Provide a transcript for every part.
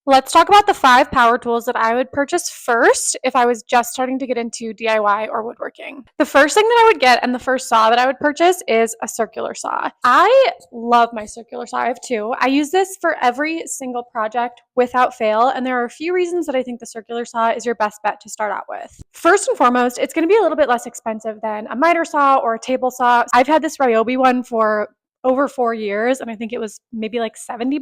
Let's talk about the 5 power tools that I would purchase first if I was just starting to get into DIY or woodworking. The first thing that I would get and the first saw that I would purchase is a circular saw. I love my circular saw. I have 2. I use this for every single project without fail, and there are a few reasons that I think the circular saw is your best bet to start out with. First and foremost, it's going to be a little bit less expensive than a miter saw or a table saw. I've had this Ryobi one for over 4 years, and I think it was maybe like $70.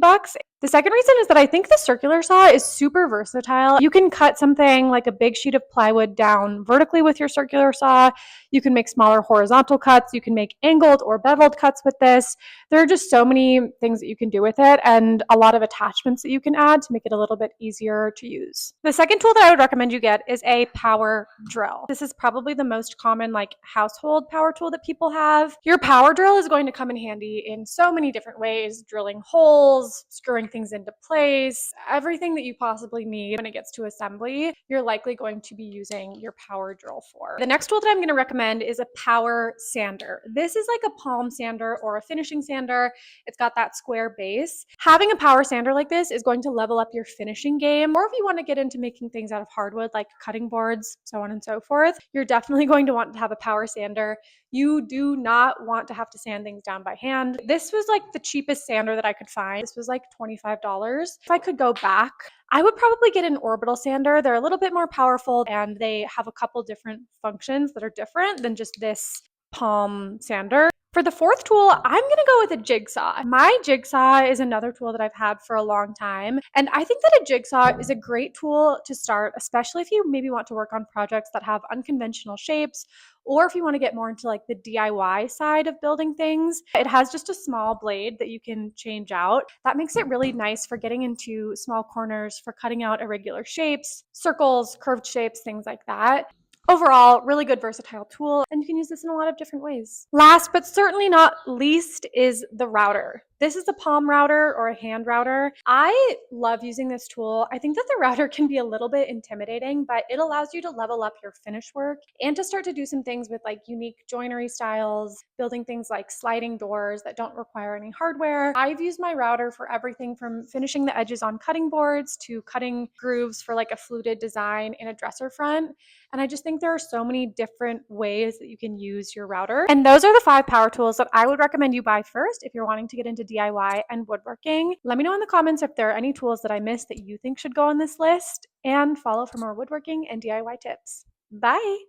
The second reason is that I think the circular saw is super versatile. You can cut something like a big sheet of plywood down vertically with your circular saw. You can make smaller horizontal cuts. You can make angled or beveled cuts with this. There are just so many things that you can do with it and a lot of attachments that you can add to make it a little bit easier to use. The second tool that I would recommend you get is a power drill. This is probably the most common household power tool that people have. Your power drill is going to come in handy in so many different ways: drilling holes, screwing things into place, everything that you possibly need when it gets to assembly, you're likely going to be using your power drill for. The next tool that I'm going to recommend is a power sander. This is like a palm sander or a finishing sander. It's got that square base. Having a power sander like this is going to level up your finishing game, or if you want to get into making things out of hardwood like cutting boards, so on and so forth, you're definitely going to want to have a power sander. You do not want to have to sand things down by hand. This was like the cheapest sander that I could find. This was like $25. If I could go back, I would probably get an orbital sander. They're a little bit more powerful and they have a couple different functions that are different than just this palm sander. For the fourth tool, I'm going to go with a jigsaw. My jigsaw is another tool that I've had for a long time. And I think that a jigsaw is a great tool to start, especially if you maybe want to work on projects that have unconventional shapes, or if you want to get more into like the DIY side of building things. It has just a small blade that you can change out. That makes it really nice for getting into small corners, for cutting out irregular shapes, circles, curved shapes, things like that. Overall, really good versatile tool, and you can use this in a lot of different ways. Last but certainly not least is the router. This is a palm router or a hand router. I love using this tool. I think that the router can be a little bit intimidating, but it allows you to level up your finish work and to start to do some things with like unique joinery styles, building things like sliding doors that don't require any hardware. I've used my router for everything from finishing the edges on cutting boards to cutting grooves for like a fluted design in a dresser front. And I just think there are so many different ways that you can use your router. And those are the 5 power tools that I would recommend you buy first if you're wanting to get into DIY and woodworking. Let me know in the comments if there are any tools that I missed that you think should go on this list, and follow for more woodworking and DIY tips. Bye!